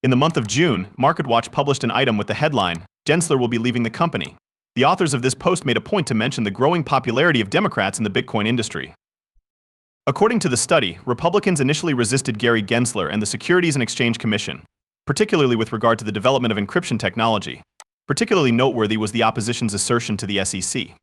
In the month of June, MarketWatch published an item with the headline, "Gensler will be leaving the company." The authors of this post made a point to mention the growing popularity of Democrats in the Bitcoin industry. According to the study, Republicans initially resisted Gary Gensler and the Securities and Exchange Commission, particularly with regard to the development of encryption technology. Particularly noteworthy was the opposition's assertion to the SEC.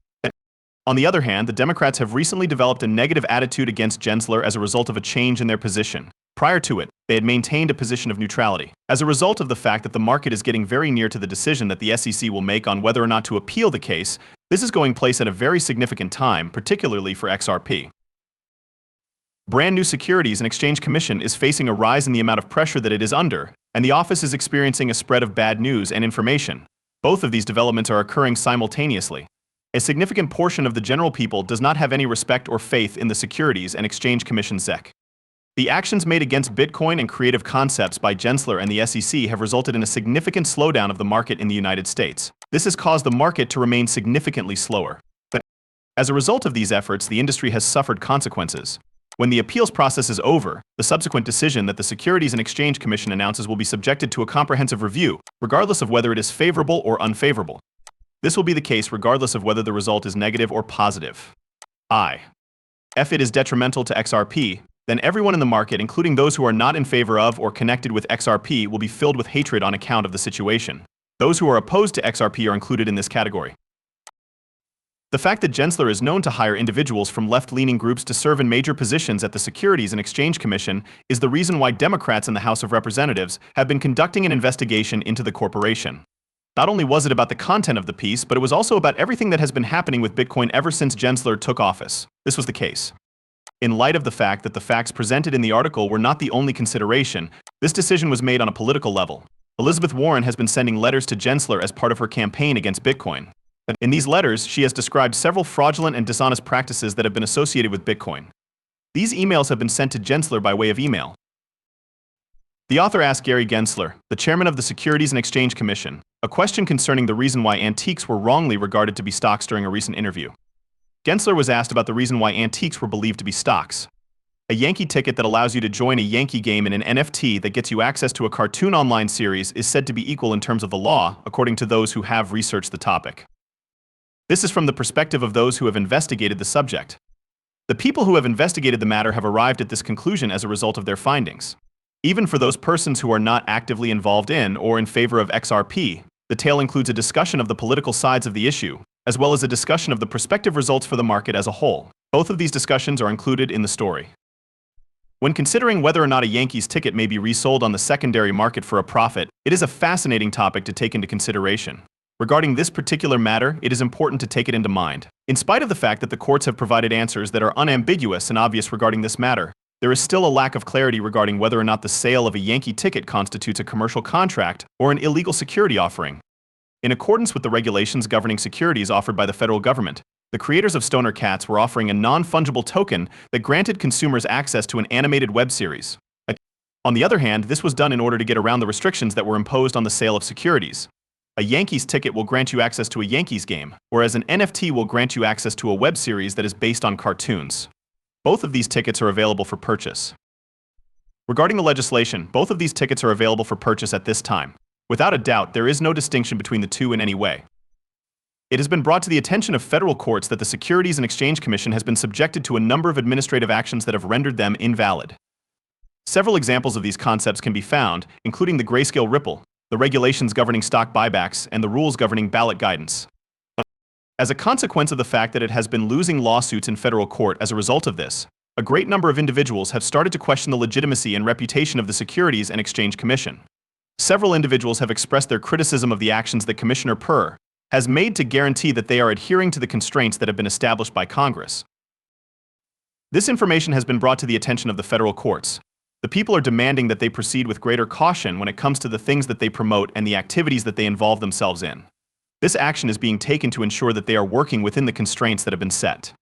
On the other hand, the Democrats have recently developed a negative attitude against Gensler as a result of a change in their position. Prior to it, they had maintained a position of neutrality. As a result of the fact that the market is getting very near to the decision that the SEC will make on whether or not to appeal the case, this is going place at a very significant time, particularly for XRP. Brand new Securities and Exchange Commission is facing a rise in the amount of pressure that it is under, and the office is experiencing a spread of bad news and information. Both of these developments are occurring simultaneously. A significant portion of the general people does not have any respect or faith in the Securities and Exchange Commission (SEC). The actions made against Bitcoin and creative concepts by Gensler and the SEC have resulted in a significant slowdown of the market in the United States. This has caused the market to remain significantly slower. But as a result of these efforts, the industry has suffered consequences. When the appeals process is over, the subsequent decision that the Securities and Exchange Commission announces will be subjected to a comprehensive review, regardless of whether it is favorable or unfavorable. This will be the case regardless of whether the result is negative or positive. If it is detrimental to XRP, then everyone in the market, including those who are not in favor of or connected with XRP, will be filled with hatred on account of the situation. Those who are opposed to XRP are included in this category. The fact that Gensler is known to hire individuals from left-leaning groups to serve in major positions at the Securities and Exchange Commission is the reason why Democrats in the House of Representatives have been conducting an investigation into the corporation. Not only was it about the content of the piece, but it was also about everything that has been happening with Bitcoin ever since Gensler took office. This was the case. In light of the fact that the facts presented in the article were not the only consideration, this decision was made on a political level. Elizabeth Warren has been sending letters to Gensler as part of her campaign against Bitcoin. In these letters, she has described several fraudulent and dishonest practices that have been associated with Bitcoin. These emails have been sent to Gensler by way of email. The author asked Gary Gensler, the chairman of the Securities and Exchange Commission, a question concerning the reason why antiques were wrongly regarded to be stocks during a recent interview. Gensler was asked about the reason why antiques were believed to be stocks. A Yankee ticket that allows you to join a Yankee game in an NFT that gets you access to a cartoon online series is said to be equal in terms of the law, according to those who have researched the topic. This is from the perspective of those who have investigated the subject. The people who have investigated the matter have arrived at this conclusion as a result of their findings. Even for those persons who are not actively involved in or in favor of XRP, the tale includes a discussion of the political sides of the issue, as well as a discussion of the prospective results for the market as a whole. Both of these discussions are included in the story. When considering whether or not a Yankees ticket may be resold on the secondary market for a profit, it is a fascinating topic to take into consideration. Regarding this particular matter, it is important to take it into mind. In spite of the fact that the courts have provided answers that are unambiguous and obvious regarding this matter, there is still a lack of clarity regarding whether or not the sale of a Yankee ticket constitutes a commercial contract or an illegal security offering. In accordance with the regulations governing securities offered by the federal government, the creators of Stoner Cats were offering a non-fungible token that granted consumers access to an animated web series. On the other hand, this was done in order to get around the restrictions that were imposed on the sale of securities. A Yankees ticket will grant you access to a Yankees game, whereas an NFT will grant you access to a web series that is based on cartoons. Both of these tickets are available for purchase. Regarding the legislation, both of these tickets are available for purchase at this time. Without a doubt, there is no distinction between the two in any way. It has been brought to the attention of federal courts that the Securities and Exchange Commission has been subjected to a number of administrative actions that have rendered them invalid. Several examples of these concepts can be found, including the grayscale ripple, the regulations governing stock buybacks, and the rules governing ballot guidance. As a consequence of the fact that it has been losing lawsuits in federal court as a result of this, a great number of individuals have started to question the legitimacy and reputation of the Securities and Exchange Commission. Several individuals have expressed their criticism of the actions that Commissioner Purr has made to guarantee that they are adhering to the constraints that have been established by Congress. This information has been brought to the attention of the federal courts. The people are demanding that they proceed with greater caution when it comes to the things that they promote and the activities that they involve themselves in. This action is being taken to ensure that they are working within the constraints that have been set.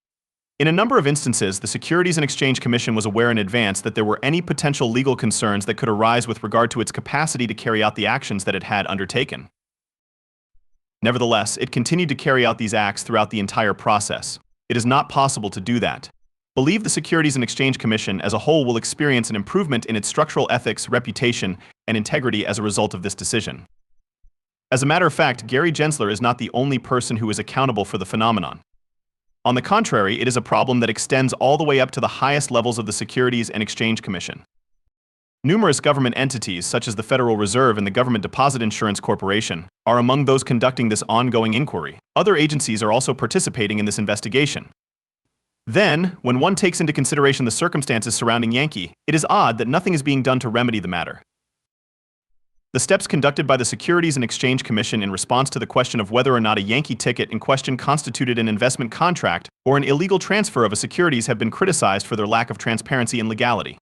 In a number of instances, the Securities and Exchange Commission was aware in advance that there were any potential legal concerns that could arise with regard to its capacity to carry out the actions that it had undertaken. Nevertheless, it continued to carry out these acts throughout the entire process. It is not possible to do that. Believe the Securities and Exchange Commission as a whole will experience an improvement in its structural ethics, reputation, and integrity as a result of this decision. As a matter of fact, Gary Gensler is not the only person who is accountable for the phenomenon. On the contrary, it is a problem that extends all the way up to the highest levels of the Securities and Exchange Commission. Numerous government entities, such as the Federal Reserve and the Government Deposit Insurance Corporation, are among those conducting this ongoing inquiry. Other agencies are also participating in this investigation. Then, when one takes into consideration the circumstances surrounding Yankee, it is odd that nothing is being done to remedy the matter. The steps conducted by the Securities and Exchange Commission in response to the question of whether or not a Yankee ticket in question constituted an investment contract or an illegal transfer of a securities have been criticized for their lack of transparency and legality,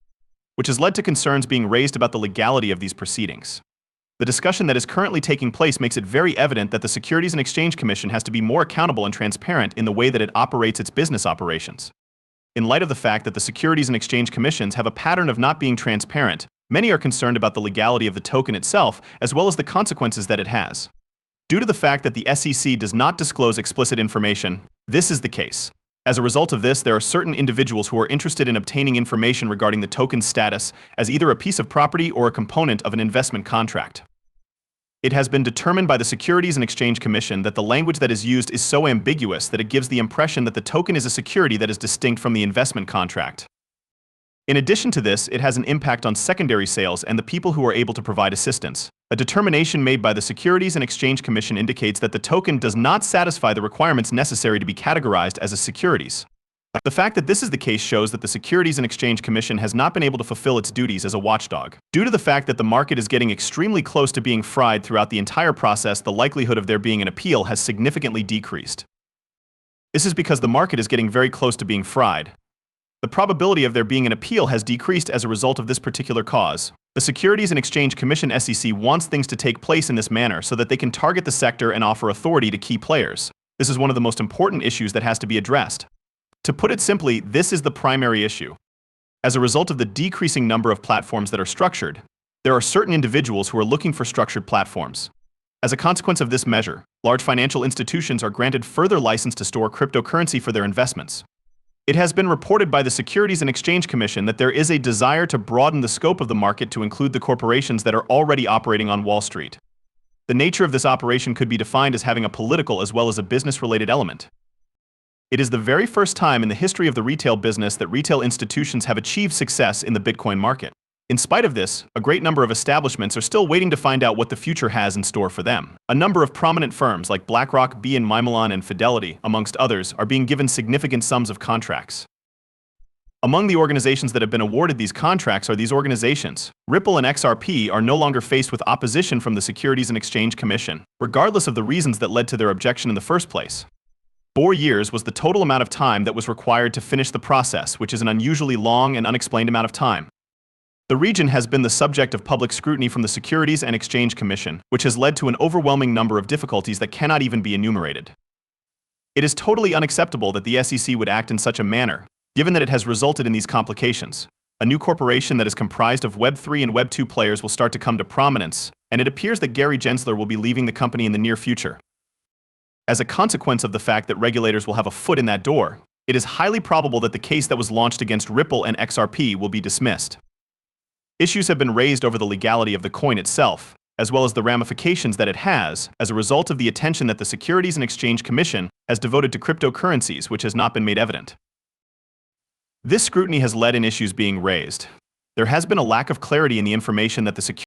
which has led to concerns being raised about the legality of these proceedings. The discussion that is currently taking place makes it very evident that the Securities and Exchange Commission has to be more accountable and transparent in the way that it operates its business operations. In light of the fact that the Securities and Exchange Commissions have a pattern of not being transparent, many are concerned about the legality of the token itself as well as the consequences that it has. Due to the fact that the SEC does not disclose explicit information, this is the case. As a result of this, there are certain individuals who are interested in obtaining information regarding the token's status as either a piece of property or a component of an investment contract. It has been determined by the Securities and Exchange Commission that the language that is used is so ambiguous that it gives the impression that the token is a security that is distinct from the investment contract. In addition to this, it has an impact on secondary sales and the people who are able to provide assistance. A determination made by the Securities and Exchange Commission indicates that the token does not satisfy the requirements necessary to be categorized as a securities. The fact that this is the case shows that the Securities and Exchange Commission has not been able to fulfill its duties as a watchdog. Due to the fact that the market is getting extremely close to being fried throughout the entire process, the likelihood of there being an appeal has significantly decreased. This is because the market is getting very close to being fried. The probability of there being an appeal has decreased as a result of this particular cause. The Securities and Exchange Commission (SEC) wants things to take place in this manner so that they can target the sector and offer authority to key players. This is one of the most important issues that has to be addressed. To put it simply, this is the primary issue. As a result of the decreasing number of platforms that are structured, there are certain individuals who are looking for structured platforms. As a consequence of this measure, large financial institutions are granted further license to store cryptocurrency for their investments. It has been reported by the Securities and Exchange Commission that there is a desire to broaden the scope of the market to include the corporations that are already operating on Wall Street. The nature of this operation could be defined as having a political as well as a business-related element. It is the very first time in the history of the retail business that retail institutions have achieved success in the Bitcoin market. In spite of this, a great number of establishments are still waiting to find out what the future has in store for them. A number of prominent firms like BlackRock, BNY and Fidelity, amongst others, are being given significant sums of contracts. Among the organizations that have been awarded these contracts are these organizations. Ripple and XRP are no longer faced with opposition from the Securities and Exchange Commission, regardless of the reasons that led to their objection in the first place. 4 years was the total amount of time that was required to finish the process, which is an unusually long and unexplained amount of time. The region has been the subject of public scrutiny from the Securities and Exchange Commission, which has led to an overwhelming number of difficulties that cannot even be enumerated. It is totally unacceptable that the SEC would act in such a manner, given that it has resulted in these complications. A new corporation that is comprised of Web3 and Web2 players will start to come to prominence, and it appears that Gary Gensler will be leaving the company in the near future. As a consequence of the fact that regulators will have a foot in that door, it is highly probable that the case that was launched against Ripple and XRP will be dismissed. Issues have been raised over the legality of the coin itself, as well as the ramifications that it has as a result of the attention that the Securities and Exchange Commission has devoted to cryptocurrencies, which has not been made evident. This scrutiny has led in issues being raised. There has been a lack of clarity in the information that the Securities